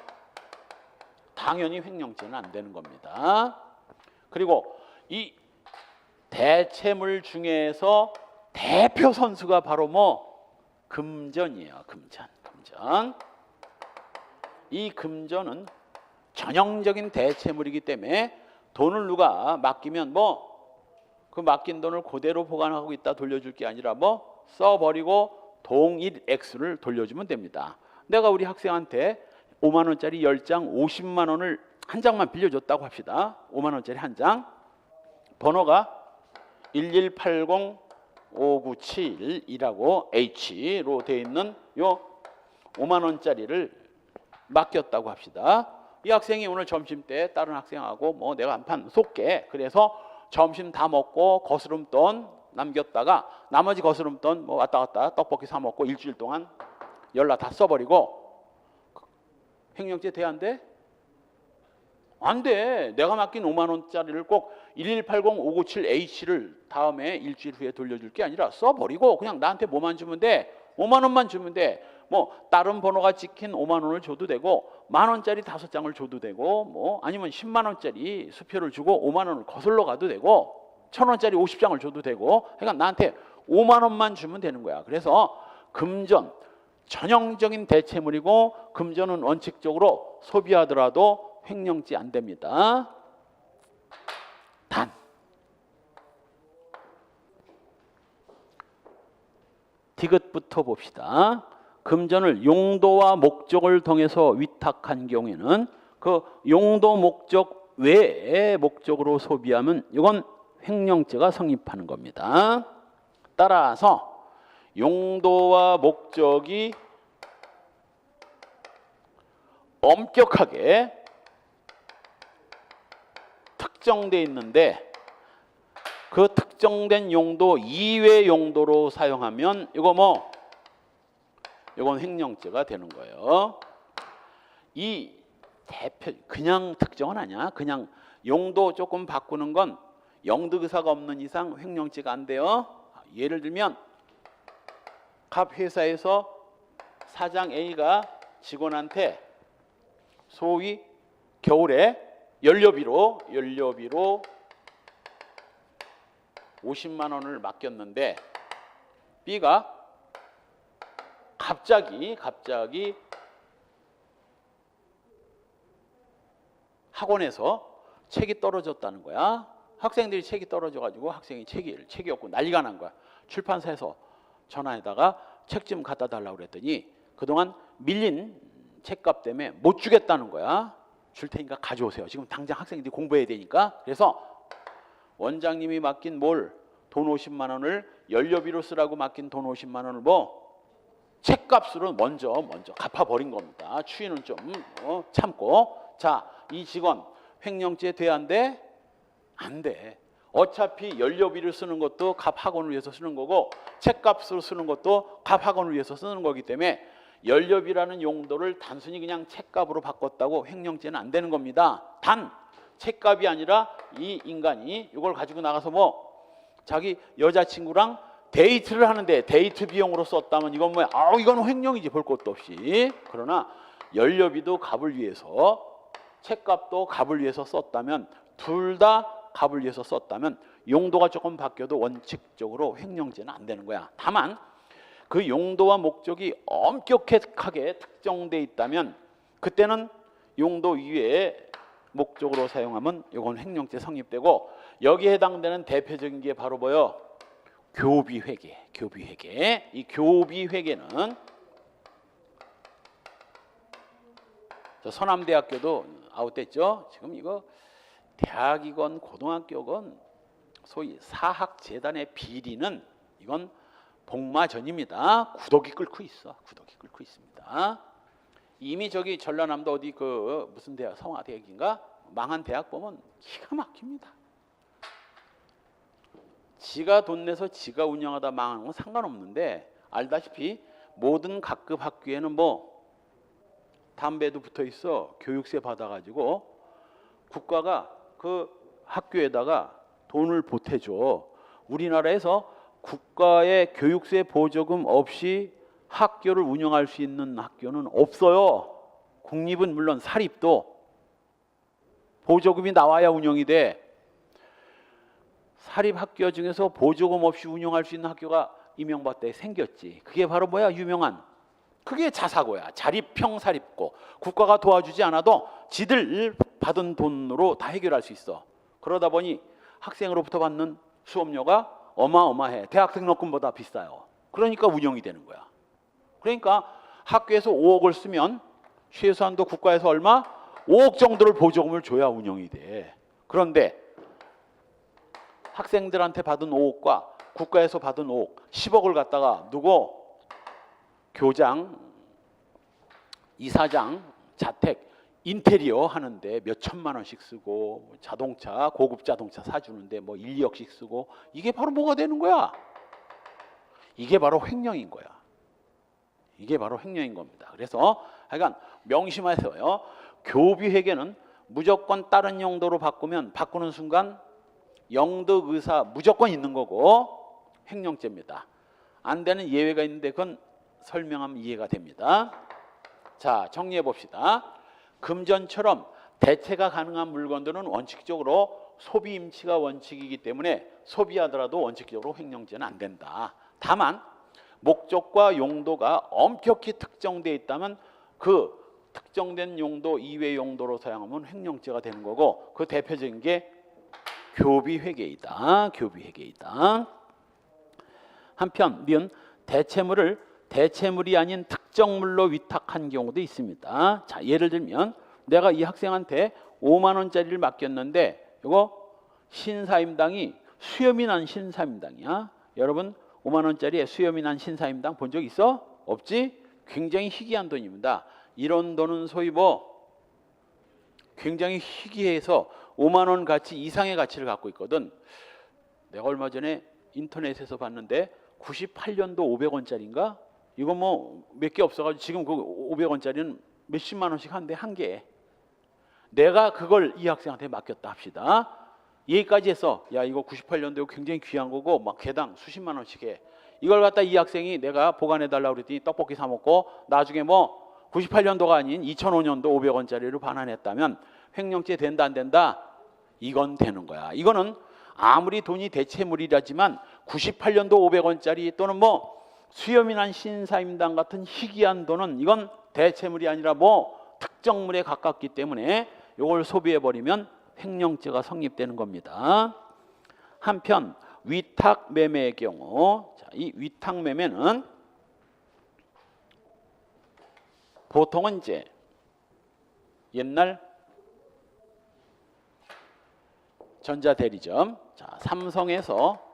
당연히 횡령죄는 안 되는 겁니다. 그리고 이 대체물 중에서 대표 선수가 바로 뭐 금전이에요. 금전. 이 금전은 전형적인 대체물이기 때문에 돈을 누가 맡기면 뭐 그 맡긴 돈을 그대로 보관하고 있다 돌려줄 게 아니라 뭐 써버리고 동일 액수를 돌려주면 됩니다. 내가 우리 학생한테 5만 원짜리 10장 50만 원을 한 장만 빌려줬다고 합시다. 5만 원짜리 한 장. 번호가 1180597이라고 H로 되어 있는 요 5만 원짜리를 맡겼다고 합시다. 이 학생이 오늘 점심 때 다른 학생하고 뭐 내가 한 판 쏠게. 그래서 점심 다 먹고 거스름돈 남겼다가 나머지 거스름돈 뭐 왔다 갔다 떡볶이 사 먹고 일주일 동안 연락 다 써버리고 횡령죄 돼 안 돼? 안 돼. 내가 맡긴 5만 원짜리를 꼭 1180597H를 다음에 일주일 후에 돌려줄 게 아니라 써버리고 그냥 나한테 뭐만 주면 돼. 5만 원만 주면 돼. 뭐 다른 번호가 찍힌 5만 원을 줘도 되고 만 원짜리 5장을 줘도 되고 뭐 아니면 10만 원짜리 수표를 주고 5만 원을 거슬러 가도 되고 1,000 원짜리 50장을 줘도 되고 그러니까 나한테 5만 원만 주면 되는 거야. 그래서 금전 전형적인 대체물이고 금전은 원칙적으로 소비하더라도 횡령죄 안 됩니다. 단. 디귿부터 봅시다. 금전을 용도와 목적을 통해서 위탁한 경우에는 그 용도 목적 외의 목적으로 소비하면 이건 횡령죄가 성립하는 겁니다. 따라서 용도와 목적이 엄격하게 특정돼 있는데 그 특정된 용도 이외 용도로 사용하면 이거 이건 횡령죄가 되는 거예요. 이 대표 그냥 특정은 아니야. 그냥 용도 조금 바꾸는 건 영득의사가 없는 이상 횡령죄가 안 돼요. 예를 들면 갑 회사에서 사장 A가 직원한테 소위 겨울에 연료비로 50만 원을 맡겼는데 B가 갑자기 학원에서 책이 떨어졌다는 거야. 학생들이 책이 떨어져가지고 학생이 책이 없고 난리가 난 거야. 출판사에서 전화에다가 책 좀 갖다 달라고 그랬더니 그동안 밀린 책값 때문에 못 주겠다는 거야. 줄 테니까 가져오세요. 지금 당장 학생들이 공부해야 되니까. 그래서 원장님이 맡긴 돈 50만 원을 연료비로 쓰라고 맡긴 돈 50만 원을 책값으로 먼저 갚아버린 겁니다. 추위는 좀 참고. 자, 이 직원 횡령죄 돼 안 돼? 안 돼. 어차피 연료비를 쓰는 것도 갑 학원을 위해서 쓰는 거고 책값으로 쓰는 것도 갑 학원을 위해서 쓰는 거기 때문에 연료비라는 용도를 단순히 그냥 책값으로 바꿨다고 횡령죄는 안 되는 겁니다. 단 책값이 아니라 이 인간이 이걸 가지고 나가서 자기 여자친구랑 데이트를 하는데 데이트 비용으로 썼다면 이건 이건 횡령이지 볼 것도 없이. 그러나 연료비도 갑을 위해서 책값도 갑을 위해서 썼다면 둘 다 갑을 위해서 썼다면 용도가 조금 바뀌어도 원칙적으로 횡령죄는 안 되는 거야. 다만 그 용도와 목적이 엄격하게 특정돼 있다면 그때는 용도 이외에 목적으로 사용하면 이건 횡령죄 성립되고 여기에 해당되는 대표적인 게 바로 교비회계. 이 교비회계는 서남대학교도 아웃됐죠. 지금 이거 대학이건 고등학교건 소위 사학재단의 비리는 이건 복마전입니다. 구더기 끓고 있습니다. 이미 저기 전라남도 어디 무슨 대학 성화대학인가 망한 대학 보면 기가 막힙니다. 지가 돈 내서 지가 운영하다 망하는 건 상관없는데 알다시피 모든 각급 학교에는 담배도 붙어 있어. 교육세 받아가지고 국가가 그 학교에다가 돈을 보태줘. 우리나라에서 국가의 교육세 보조금 없이 학교를 운영할 수 있는 학교는 없어요. 국립은 물론 사립도 보조금이 나와야 운영이 돼. 사립학교 중에서 보조금 없이 운영할 수 있는 학교가 이명박 때 생겼지. 그게 바로 유명한 그게 자사고야. 자립형사립고. 국가가 도와주지 않아도 지들 받은 돈으로 다 해결할 수 있어. 그러다 보니 학생으로부터 받는 수업료가 어마어마해. 대학 등록금보다 비싸요. 그러니까 운영이 되는 거야. 그러니까 학교에서 5억을 쓰면 최소한도 국가에서 얼마? 5억 정도를 보조금을 줘야 운영이 돼. 그런데 학생들한테 받은 5억과 국가에서 받은 5억, 10억을 갖다가 누구? 교장, 이사장, 자택, 인테리어 하는데 몇 천만 원씩 쓰고 자동차, 고급 자동차 사주는데 1, 2억씩 쓰고 이게 바로 뭐가 되는 거야? 이게 바로 횡령인 거야. 이게 바로 횡령인 겁니다. 그래서 하여간 명심하세요. 교비회계는 무조건 다른 용도로 바꾸는 순간 영득의사 무조건 있는 거고 횡령죄입니다. 안 되는 예외가 있는데 그건 설명하면 이해가 됩니다. 자, 정리해 봅시다. 금전처럼 대체가 가능한 물건들은 원칙적으로 소비 임치가 원칙이기 때문에 소비하더라도 원칙적으로 횡령죄는 안 된다. 다만 목적과 용도가 엄격히 특정되어 있다면 그 특정된 용도 이외 용도로 사용하면 횡령죄가 되는 거고 그 대표적인 게 교비회계이다. 교비회계이다. 한편 니은 대체물을 대체물이 아닌 특정물로 위탁한 경우도 있습니다. 자, 예를 들면 내가 이 학생한테 5만 원짜리를 맡겼는데 이거 신사임당이 수염이 난 신사임당이야. 여러분 5만 원짜리에 수염이 난 신사임당 본 적 있어? 없지? 굉장히 희귀한 돈입니다. 이런 돈은 소위 뭐 굉장히 희귀해서 5만 원 가치 이상의 가치를 갖고 있거든. 내가 얼마 전에 인터넷에서 봤는데 98년도 500원짜리인가? 이거 뭐 몇 개 없어가지고 지금 그 500원짜리는 몇십만 원씩 한대 한 개에. 내가 그걸 이 학생한테 맡겼다 합시다. 얘기까지 해서 야 이거 98년도 굉장히 귀한 거고 막 개당 수십만 원씩 해. 이걸 갖다 이 학생이 내가 보관해 달라고 그랬더니 떡볶이 사 먹고 나중에 뭐 98년도가 아닌 2005년도 500원짜리로 반환했다면 횡령죄 된다 안 된다? 이건 되는 거야. 이거는 아무리 돈이 대체물이라지만 98년도 500원짜리 또는 뭐 수염이 난 신사임당 같은 희귀한 돈은 이건 대체물이 아니라 뭐 특정물에 가깝기 때문에 이걸 소비해버리면 횡령죄가 성립되는 겁니다. 한편 위탁 매매의 경우, 자, 이 위탁 매매는 보통은 이제 옛날 전자대리점, 자, 삼성에서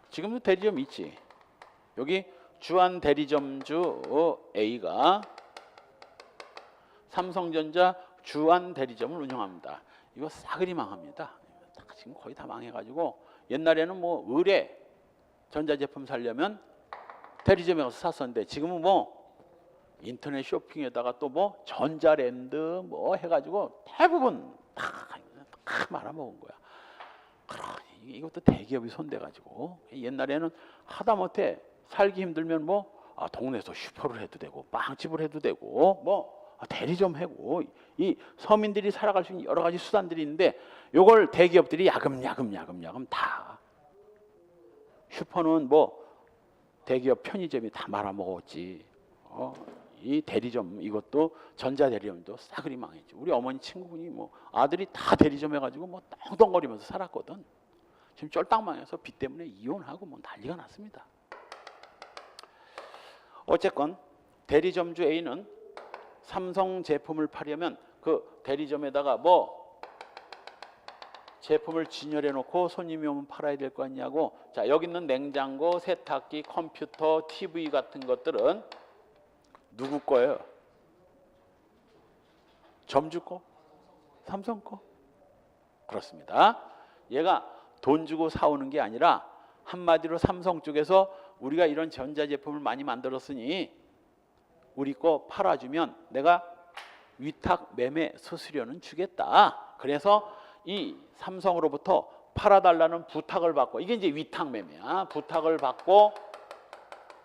지금도 대리점 있지. 여기 주한 대리점주 A가 삼성전자 주한 대리점을 운영합니다. 이거 싸그리 망합니다. 지금 거의 다 망해가지고 옛날에는 뭐 의뢰 전자제품 살려면 대리점에 가서 샀었는데 지금은 뭐 인터넷 쇼핑에다가 또 뭐 전자랜드 뭐 해가지고 대부분 다 말아먹은 거야. 그러니 이것도 대기업이 손대가지고 옛날에는 하다못해 살기 힘들면 뭐 동네에서 슈퍼를 해도 되고 빵집을 해도 되고 뭐 대리점 하고 이 서민들이 살아갈 수 있는 여러 가지 수단들이 있는데 요걸 대기업들이 야금야금 다 슈퍼는 뭐 대기업 편의점이 다 말아먹었지. 이 대리점 이것도 전자대리점도 싸그리 망했지. 우리 어머니 친구분이 뭐 아들이 다 대리점 해가지고 뭐 떵떵거리면서 살았거든. 지금 쫄딱 망해서 빚 때문에 이혼하고 뭐 난리가 났습니다. 어쨌건 대리점주 A는 삼성 제품을 팔려면 그 대리점에다가 뭐 제품을 진열해 놓고 손님이 오면 팔아야 될 거 아니냐고. 자, 여기 있는 냉장고, 세탁기, 컴퓨터, TV 같은 것들은 누구 거예요? 점주 거? 삼성 거? 그렇습니다. 얘가 돈 주고 사오는 게 아니라 한마디로 삼성 쪽에서 우리가 이런 전자제품을 많이 만들었으니 우리 거 팔아주면 내가 위탁 매매 수수료는 주겠다. 그래서 이 삼성으로부터 팔아달라는 부탁을 받고, 이게 이제 위탁 매매야. 부탁을 받고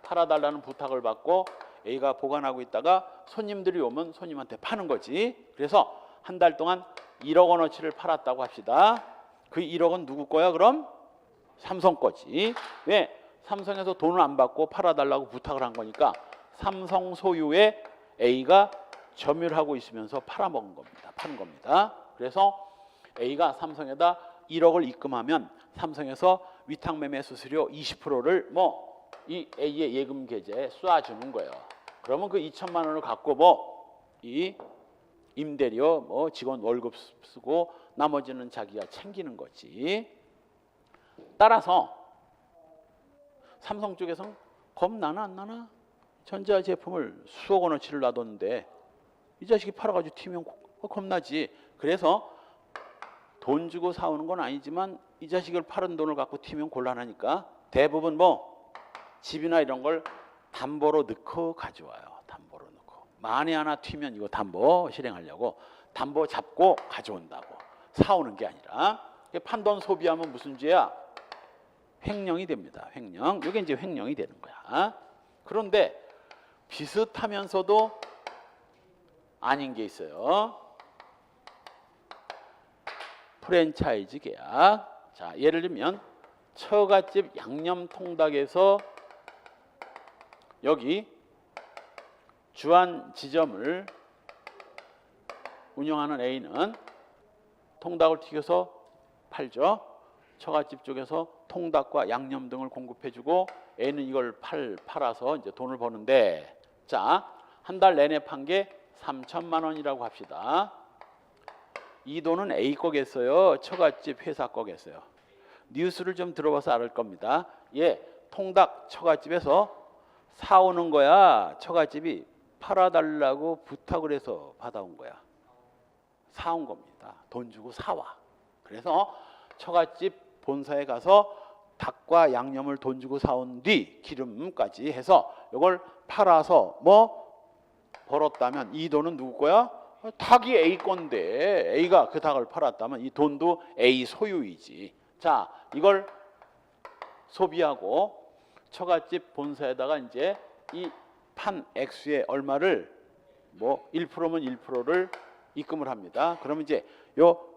팔아달라는 부탁을 받고 A가 보관하고 있다가 손님들이 오면 손님한테 파는 거지. 그래서 한 달 동안 1억 원어치를 팔았다고 합시다. 그 1억은 누구 거야 그럼? 삼성 거지. 왜? 삼성에서 돈을 안 받고 팔아달라고 부탁을 한 거니까 삼성 소유의 A가 점유하고 있으면서 팔아먹은 겁니다. 파는 겁니다. 그래서 A가 삼성에다 1억을 입금하면 삼성에서 위탁매매 수수료 20%를 뭐 이 A의 예금 계좌에 쏴주는 거예요. 그러면 그 2천만 원을 갖고 뭐 이 임대료 뭐 직원 월급 쓰고 나머지는 자기가 챙기는 거지. 따라서 삼성 쪽에서는 겁나나 안 나나? 전자제품을 수억 원어치를 놔뒀는데 이 자식이 팔아가지고 튀면 겁나지. 그래서 돈 주고 사오는 건 아니지만 이 자식을 팔은 돈을 갖고 튀면 곤란하니까 대부분 뭐 집이나 이런 걸 담보로 넣고 가져와요. 담보로 넣고. 만에 하나 튀면 이거 담보 실행하려고 담보 잡고 가져온다고. 사오는 게 아니라. 판돈 소비하면 무슨 죄야? 횡령이 됩니다. 횡령. 이게 이제 횡령이 되는 거야. 그런데 비슷하면서도 아닌 게 있어요. 프랜차이즈 계약. 자, 예를 들면 처갓집 양념통닭에서 여기 주한 지점을 운영하는 A는 통닭을 튀겨서 팔죠. 처갓집 쪽에서 통닭과 양념 등을 공급해주고 A는 이걸 팔아서 이제 돈을 버는데, 자, 한 달 내내 판 게 3천만 원이라고 합시다. 이 돈은 A 거겠어요? 처갓집 회사 거겠어요? 뉴스를 좀 들어봐서 알 겁니다. 통닭 처갓집에서 사오는 거야? 처갓집이 팔아달라고 부탁을 해서 받아온 거야? 사온 겁니다. 돈 주고 사와. 그래서 처갓집 본사에 가서 닭과 양념을 돈 주고 사온 뒤 기름까지 해서 이걸 팔아서 뭐 벌었다면 이 돈은 누구 거야? 닭이 A 건데 A가 그 닭을 팔았다면 이 돈도 A 소유이지. 자, 이걸 소비하고 처갓집 본사에다가 이제 이 판 액수의 얼마를 뭐 1%면 1%를 입금을 합니다. 그러면 이제 요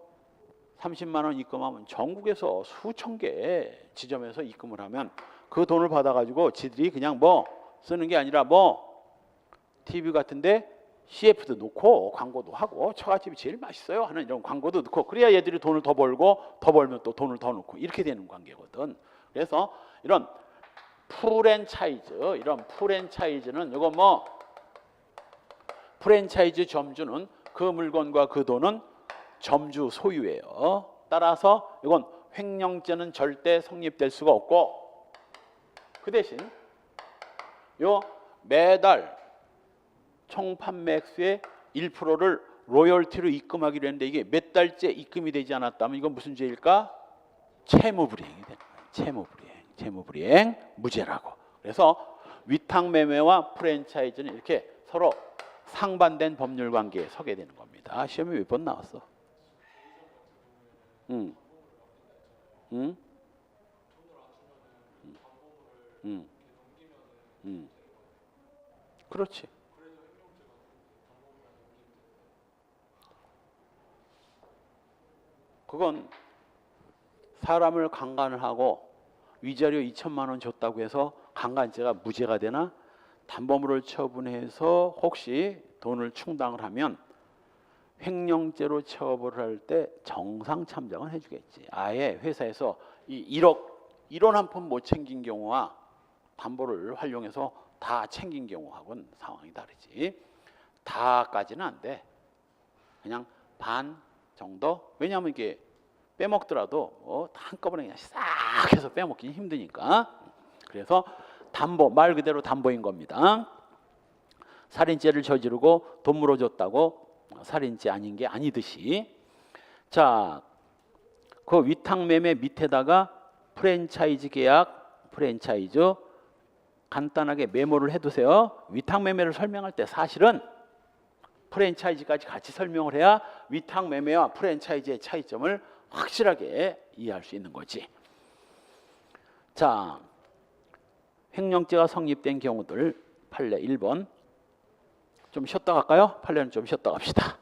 30만 원 입금하면 전국에서 수천 개 지점에서 입금을 하면 그 돈을 받아가지고 지들이 그냥 뭐 쓰는 게 아니라 뭐 TV 같은데 CF도 넣고 광고도 하고 처갓집이 제일 맛있어요 하는 이런 광고도 넣고 그래야 얘들이 돈을 더 벌고 더 벌면 또 돈을 더 넣고 이렇게 되는 관계거든. 그래서 이런 프랜차이즈는 이거 뭐 프랜차이즈 점주는 그 물건과 그 돈은 점주 소유예요. 따라서 이건 횡령죄는 절대 성립될 수가 없고 그 대신 요 매달 총 판매 액수의 1%를 로열티로 입금하기로 했는데 이게 몇 달째 입금이 되지 않았다면 이건 무슨 죄일까? 채무불이행이 되는 거예요. 채무불이행 무죄라고. 그래서 위탁매매와 프랜차이즈는 이렇게 서로 상반된 법률 관계에 서게 되는 겁니다. 시험이 몇 번 나왔어? 그렇지. 그건 사람을 강간을 하고 위자료 2천만 원 줬다고 해서 강간죄가 무죄가 되나? 담보물을 처분해서 혹시 돈을 충당을 하면 횡령죄로 처벌을 할 때 정상 참작은 해주겠지. 아예 회사에서 이 1원 한 푼 못 챙긴 경우와 담보를 활용해서 다 챙긴 경우하고는 상황이 다르지. 다까지는 안 돼. 그냥 반 정도? 왜냐하면 이게 빼먹더라도 뭐 한꺼번에 그냥 싹 해서 빼먹기 힘드니까. 그래서 담보, 말 그대로 담보인 겁니다. 살인죄를 저지르고 돈 물어줬다고 살인죄 아닌 게 아니듯이. 자, 그 위탁매매 밑에다가 프랜차이즈 계약, 프랜차이즈 간단하게 메모를 해두세요. 위탁매매를 설명할 때 사실은 프랜차이즈까지 같이 설명을 해야 위탁매매와 프랜차이즈의 차이점을 확실하게 이해할 수 있는 거지. 자, 횡령죄가 성립된 경우들 판례 1번. 좀 쉬었다 갈까요? 판례는 좀 쉬었다 갑시다.